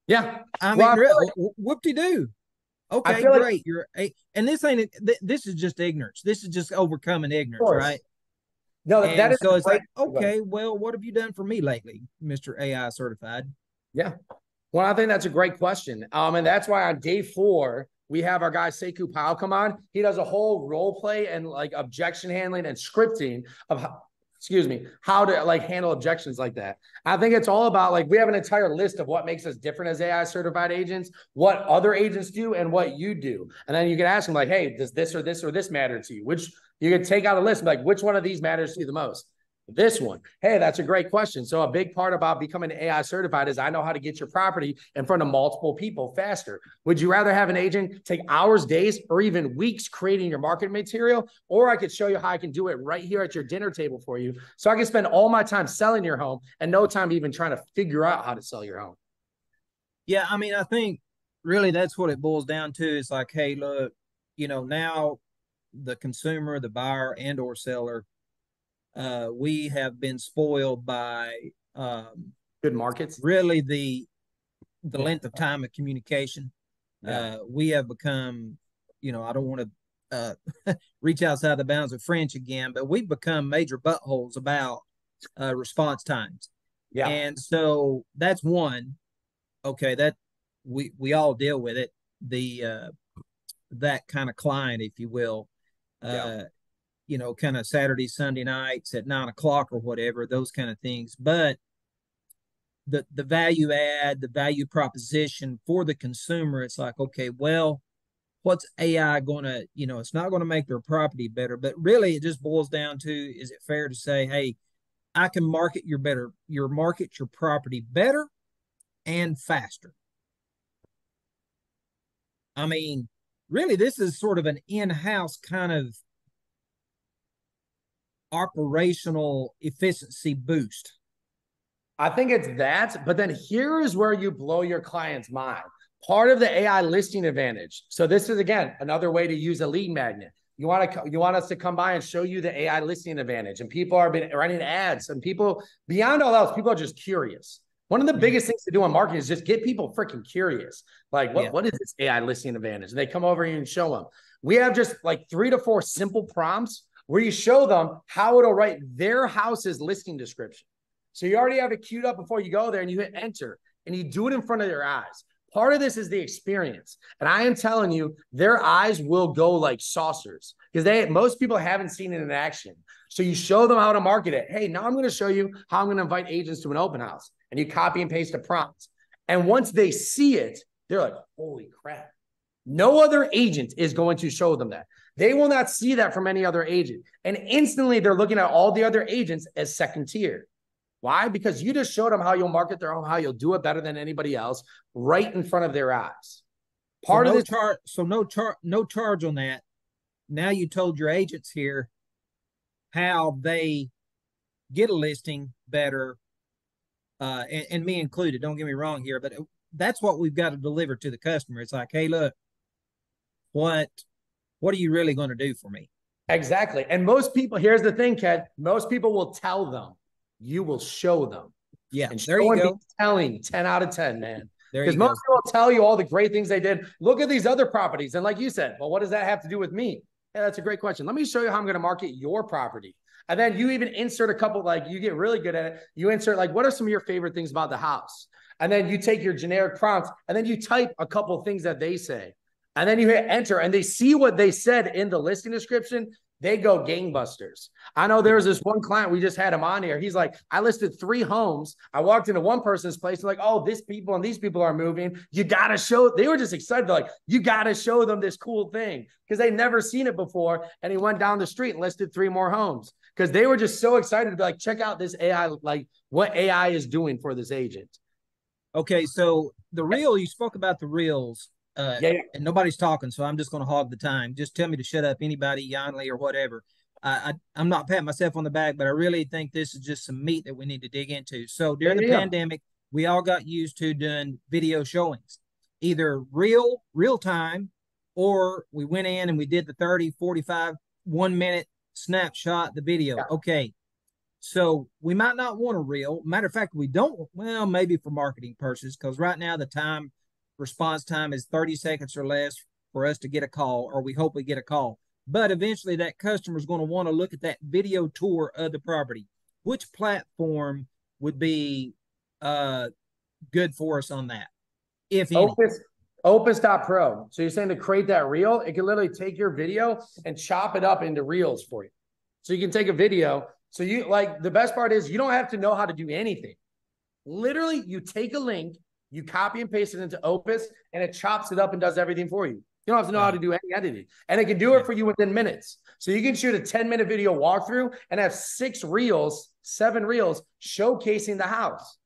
Yeah. I mean, whoop-de-doo. Okay, great. And this ain't, this is just ignorance. This is just overcoming ignorance, right? No, that is so it's like, okay, well, what have you done for me lately, Mr. AI certified? Yeah. Well, I think that's a great question. And that's why on day 4, we have our guy Sekou Powell come on. He does a whole role play and like objection handling and scripting of how to like handle objections like that. I think it's all about like, we have an entire list of what makes us different as AI certified agents, what other agents do and what you do. And then you can ask them like, hey, does this or this or this matter to you? Which you can take out a list, like which one of these matters to you the most? This one. Hey, that's a great question. So a big part about becoming AI certified is I know how to get your property in front of multiple people faster. Would you rather have an agent take hours, days, or even weeks creating your marketing material? Or I could show you how I can do it right here at your dinner table for you. So I can spend all my time selling your home and no time even trying to figure out how to sell your home. Yeah, I mean, I think really that's what it boils down to. It's like, hey, look, now the consumer, the buyer and or seller, we have been spoiled by good markets. Really, the length of time of communication. Yeah. We have become, I don't want to reach outside the bounds of French again, but we've become major buttholes about response times. Yeah, and so that's one. Okay, that we all deal with it. That kind of client, if you will. Kind of Saturday, Sunday nights at 9 o'clock or whatever, those kind of things. But the value add, the value proposition for the consumer, it's like, okay, well, what's AI going to, it's not going to make their property better, but really it just boils down to, is it fair to say, hey, I can market your property better and faster? I mean, really, this is sort of an in-house kind of operational efficiency boost. I think it's that, but then here is where you blow your client's mind. Part of the AI listing advantage. So this is, again, another way to use a lead magnet. You want us to come by and show you the AI listing advantage, and people are been running ads, and people, beyond all else, people are just curious. One of the biggest things to do in marketing is just get people freaking curious. Like, what is this AI listing advantage? And they come over and show them. We have just like 3 to 4 simple prompts where you show them how it'll write their house's listing description. So you already have it queued up before you go there, and you hit enter and you do it in front of their eyes. Part of this is the experience. And I am telling you, their eyes will go like saucers because most people haven't seen it in action. So you show them how to market it. Hey, now I'm going to show you how I'm going to invite agents to an open house. And you copy and paste a prompt. And once they see it, they're like, holy crap. No other agent is going to show them that. They will not see that from any other agent. And instantly they're looking at all the other agents as second tier. Why? Because you just showed them how you'll market their home, how you'll do it better than anybody else right in front of their eyes. Part of this chart, so no charge on that. Now you told your agents here how they get a listing better, and me included. Don't get me wrong here, but that's what we've got to deliver to the customer. It's like, hey, look, what are you really going to do for me? Exactly. And most people, here's the thing, Ken, most people will tell them. You will show them. Yeah, and there you go. Telling 10 out of 10, man. Because most people will tell you all the great things they did. Look at these other properties. And like you said, well, what does that have to do with me? Yeah, that's a great question. Let me show you how I'm going to market your property. And then you even insert a couple, like you get really good at it. You insert like, what are some of your favorite things about the house? And then you take your generic prompts and then you type a couple things that they say. And then you hit enter and they see what they said in the listing description. They go gangbusters. I know there was this one client, we just had him on here. He's like, I listed 3 homes. I walked into one person's place. Like, oh, this people and these people are moving. You got to show, they were just excited. They're like, you got to show them this cool thing because they'd never seen it before. And he went down the street and listed 3 more homes because they were just so excited to be like, check out this AI, like what AI is doing for this agent. Okay. So the reel, you spoke about the reels. And nobody's talking, so I'm just going to hog the time. Just tell me to shut up, anybody, Yanli or whatever. I'm not patting myself on the back, but I really think this is just some meat that we need to dig into. So during the pandemic, we all got used to doing video showings, either real time, or we went in and we did the 30, 45, 1 minute snapshot, the video. Yeah. Okay. So we might not want a reel. Matter of fact, we don't, well, maybe for marketing purposes, because right now the response time is 30 seconds or less for us to get a call, or we hope we get a call. But eventually that customer is going to want to look at that video tour of the property. Which platform would be good for us on that, if any? Opus.pro. So you're saying to create that reel, it can literally take your video and chop it up into reels for you. So you can take a video. So you like, the best part is you don't have to know how to do anything. Literally, you take a link, you copy and paste it into Opus, and it chops it up and does everything for you. You don't have to know how to do any editing. And it can do it for you within minutes. So you can shoot a 10-minute video walkthrough and have 7 reels showcasing the house.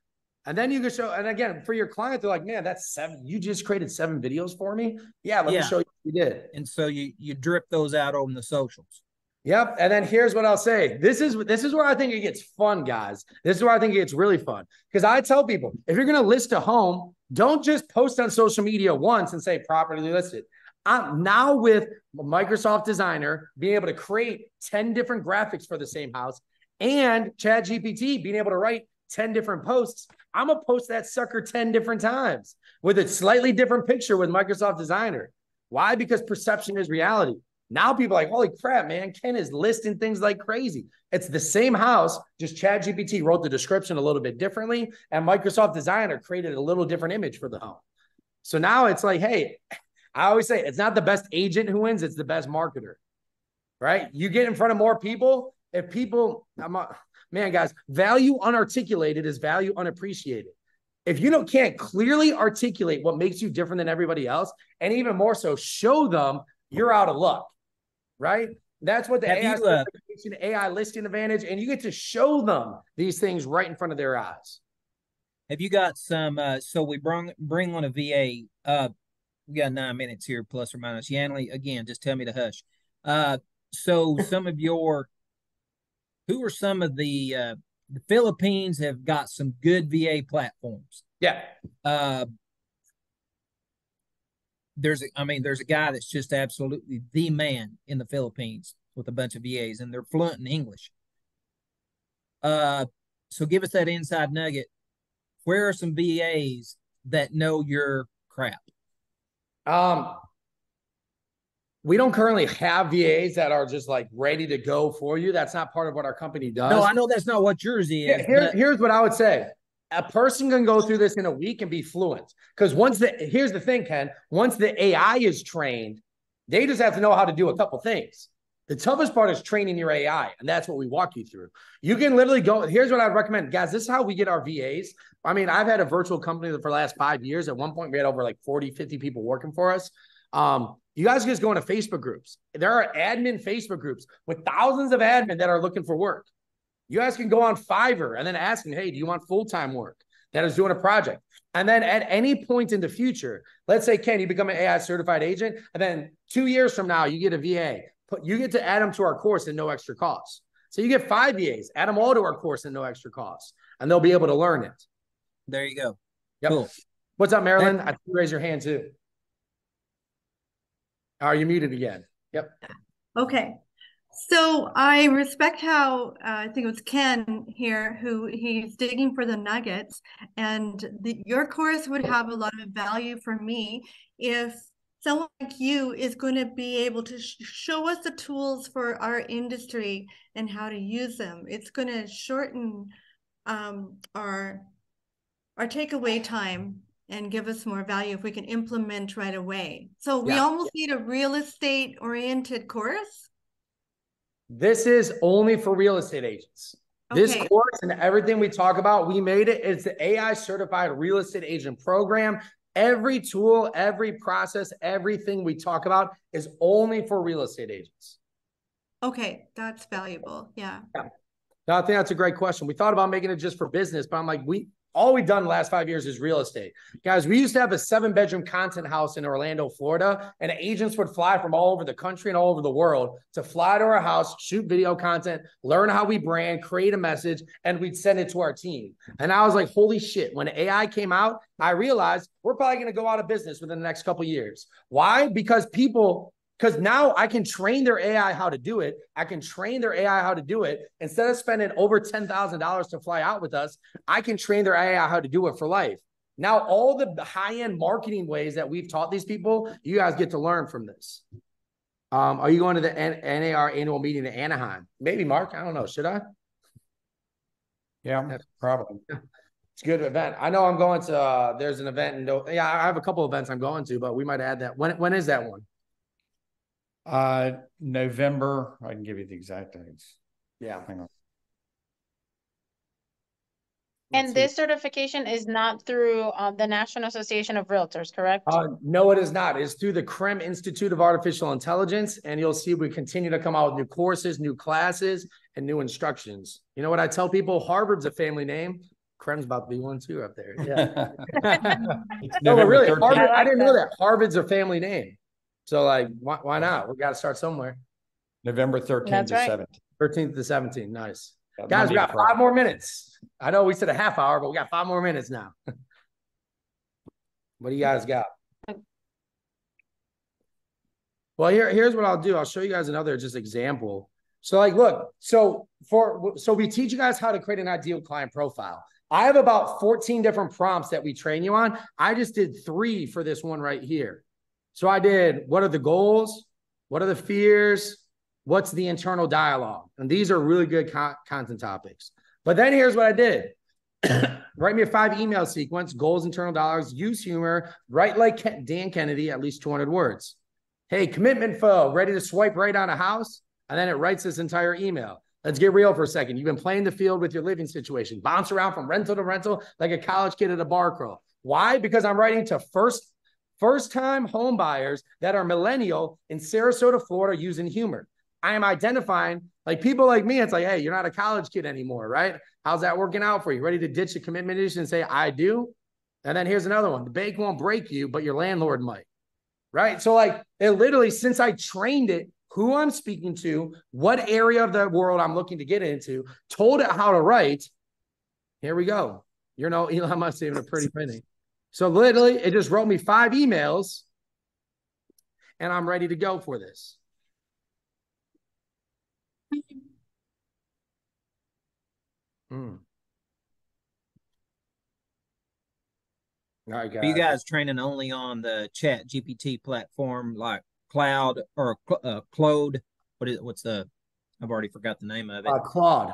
And then you can show, and again, for your client, they're like, man, that's 7. You just created 7 videos for me? Yeah, let me show you what you did. And so you drip those out on the socials. Yep. And then here's what I'll say. This is where I think it gets fun, guys. This is where I think it gets really fun. Because I tell people, if you're going to list a home, don't just post on social media once and say properly listed. Now with Microsoft Designer, being able to create 10 different graphics for the same house, and ChatGPT being able to write 10 different posts, I'm going to post that sucker 10 different times with a slightly different picture with Microsoft Designer. Why? Because perception is reality. Now people are like, holy crap, man, Ken is listing things like crazy. It's the same house, just ChatGPT wrote the description a little bit differently, and Microsoft Designer created a little different image for the home. So now it's like, hey, I always say it's not the best agent who wins, it's the best marketer, right? You get in front of more people. If people, man, guys, value unarticulated is value unappreciated. If you can't clearly articulate what makes you different than everybody else, and even more so, show them, you're out of luck. Right? That's what the AI listing advantage, and you get to show them these things right in front of their eyes. Have you got some, so we bring on a VA, we got 9 minutes here, plus or minus. Yanli, again, just tell me to hush. So some of who are some of the Philippines have got some good VA platforms. Yeah. There's a guy that's just absolutely the man in the Philippines with a bunch of VAs, and they're fluent in English. So give us that inside nugget. Where are some VAs that know your crap? We don't currently have VAs that are just like ready to go for you. That's not part of what our company does. No, I know that's not what yours is. Yeah, here's what I would say. A person can go through this in a week and be fluent. Because here's the thing, Ken, once the AI is trained, they just have to know how to do a couple things. The toughest part is training your AI, and that's what we walk you through. You can literally go, here's what I'd recommend. Guys, this is how we get our VAs. I mean, I've had a virtual company for the last 5 years. At one point, we had over like 40, 50 people working for us. You guys just go into Facebook groups. There are admin Facebook groups with thousands of admin that are looking for work. You guys can go on Fiverr and then ask them, hey, do you want full-time work that is doing a project? And then at any point in the future, let's say, Ken, you become an AI certified agent, and then 2 years from now, you get a VA. You get to add them to our course at no extra cost. So you get 5 VAs, add them all to our course at no extra cost, and they'll be able to learn it. There you go. Yep. Cool. What's up, Marilyn? I think you raise your hand too. Are you muted again? Yep. Okay. So I respect how I think it was Ken here who he's digging for the nuggets, and your course would have a lot of value for me if someone like you is going to be able to show us the tools for our industry and how to use them. It's going to shorten our takeaway time and give us more value if we can implement right away. So we almost need a real estate oriented course. This is only for real estate agents. Okay. This course and everything we talk about, we made it. It's the AI certified real estate agent program. Every tool, every process, everything we talk about is only for real estate agents. Okay, that's valuable. Yeah. No, I think that's a great question. We thought about making it just for business, but I'm like, all we've done the last 5 years is real estate. Guys, we used to have a 7-bedroom content house in Orlando, Florida, and agents would fly from all over the country and all over the world to fly to our house, shoot video content, learn how we brand, create a message, and we'd send it to our team. And I was like, holy shit. When AI came out, I realized we're probably going to go out of business within the next couple of years. Why? Because now I can train their AI how to do it. I can train their AI how to do it. Instead of spending over $10,000 to fly out with us, I can train their AI how to do it for life. Now, all the high-end marketing ways that we've taught these people, you guys get to learn from this. Are you going to the NAR annual meeting in Anaheim? Maybe, Mark. I don't know. Should I? Yeah, probably. It's a good event. I know I'm going to, there's an event. I have a couple events I'm going to, but we might add that. When is that one? November. I can give you the exact dates. Yeah. Hang on. And this certification is not through the National Association of Realtors, correct? No, it is not. It's through the Krem Institute of Artificial Intelligence. And you'll see we continue to come out with new courses, new classes, and new instructions. You know what I tell people? Harvard's a family name. Krem's about to be one too up there. Yeah. No, but really, Harvard, I didn't know that. Harvard's a family name. So, like, why not? We got to start somewhere. November 13th to 17th. 13th to 17th. Nice. Guys, we got 5 more minutes. I know we said a half hour, but we got 5 more minutes now. What do you guys got? Well, here's what I'll do. I'll show you guys another just example. So, like, look, so we teach you guys how to create an ideal client profile. I have about 14 different prompts that we train you on. I just did 3 for this one right here. So I did, what are the goals? What are the fears? What's the internal dialogue? And these are really good content topics. But then here's what I did. Write me a 5 email sequence, goals, internal dialogues, use humor, write like Dan Kennedy, at least 200 words. Hey, commitment foe, ready to swipe right on a house? And then it writes this entire email. Let's get real for a second. You've been playing the field with your living situation, bounce around from rental to rental like a college kid at a bar crawl. Why? Because I'm writing to first-time home buyers that are millennial in Sarasota, Florida, using humor. I am identifying, like, people like me. It's like, hey, you're not a college kid anymore, right? How's that working out for you? Ready to ditch the commitment issue and say, I do? And then here's another one. The bank won't break you, but your landlord might, right? So, like, it literally, since I trained it, who I'm speaking to, what area of the world I'm looking to get into, told it how to write, here we go. You know, Elon Musk saving a pretty penny. So literally, it just wrote me 5 emails, and I'm ready to go for this. All right, guys. Are you guys training only on the ChatGPT platform, like Cloud or Claude? I've already forgot the name of it. Claude.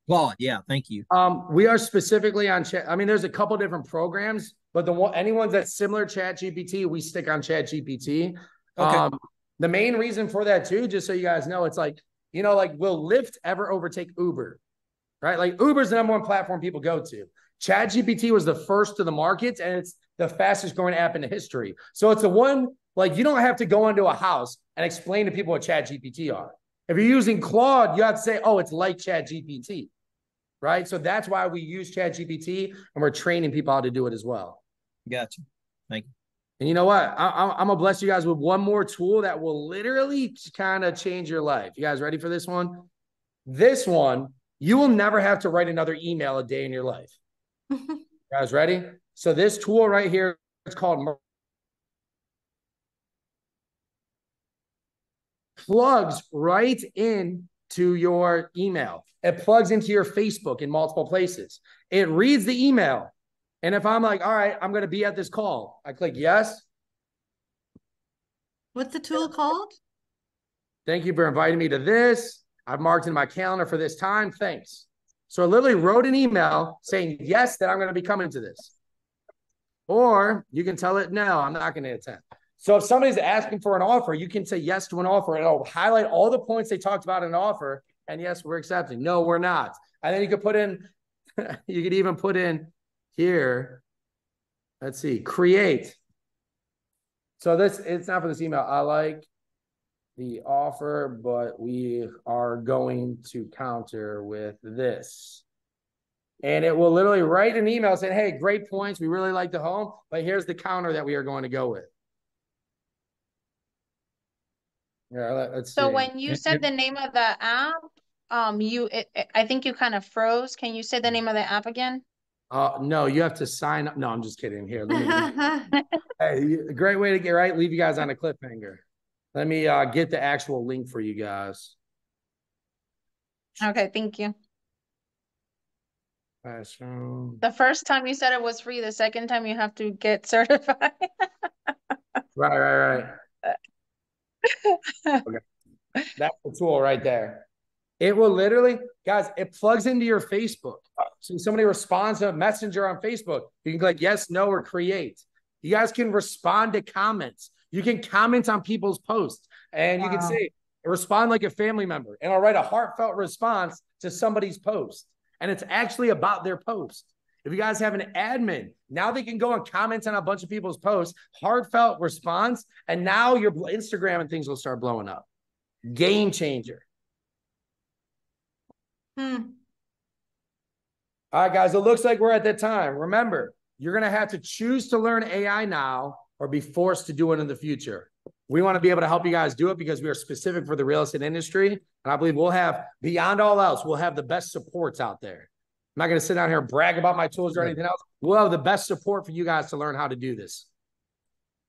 Claude, yeah, thank you. We are specifically on Chat. I mean, there's a couple different programs, but anyone that's similar to ChatGPT, we stick on ChatGPT. Okay. The main reason for that too, just so you guys know, it's like, you know, like will Lyft ever overtake Uber? Right? Like Uber's the number one platform people go to. ChatGPT was the first to the market, and it's the fastest growing app in history. So it's the one, like you don't have to go into a house and explain to people what ChatGPT are. If you're using Claude, you have to say, oh, it's like ChatGPT, right? So that's why we use ChatGPT, and we're training people how to do it as well. Gotcha. Thank you. And you know what? I'm going to bless you guys with one more tool that will literally kind of change your life. You guys ready for this one? This one, you will never have to write another email a day in your life. You guys ready? So this tool right here, it's called plugs right into your email. It plugs into your Facebook in multiple places. It reads the email. And if I'm like, all right, I'm going to be at this call, I click yes. What's the tool called? Thank you for inviting me to this. I've marked in my calendar for this time. Thanks. So I literally wrote an email saying, yes, that I'm going to be coming to this. Or you can tell it, no, I'm not going to attend. So if somebody's asking for an offer, you can say yes to an offer, and it'll highlight all the points they talked about in an offer. And yes, we're accepting. No, we're not. And then you could put in, you could even put in here, let's see, create. So this, it's not for this email. I like the offer, but we are going to counter with this. And it will literally write an email saying, hey, great points. We really like the home, but here's the counter that we are going to go with. Yeah, let's So see. when you said the name of the app, I think you kind of froze. Can you say the name of the app again? No, you have to sign up. No, I'm just kidding. Here, let me. Hey, a great way to get right. Leave you guys on a cliffhanger. Let me get the actual link for you guys. Okay, thank you. Classroom. The first time you said it was free. The second time you have to get certified. Right. Okay. That's the tool right there. It will literally, guys, it plugs into your Facebook. So somebody responds to a messenger on Facebook, you can click yes, no, or create. You guys can respond to comments. You can comment on people's posts, and you can say, respond like a family member, and I'll write a heartfelt response to somebody's post. And it's actually about their post. If you guys have an admin, now they can go and comment on a bunch of people's posts, heartfelt response, and now your Instagram and things will start blowing up. Game changer. All right, guys, it looks like we're at that time. Remember, you're going to have to choose to learn AI now or be forced to do it in the future. We want to be able to help you guys do it because we are specific for the real estate industry. And I believe we'll have, beyond all else, we'll have the best supports out there. I'm not going to sit down here and brag about my tools or anything else. We'll have the best support for you guys to learn how to do this.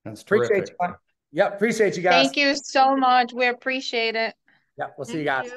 That's terrific. Appreciate you guys. Thank you so much. We appreciate it. Yeah, we'll see you guys.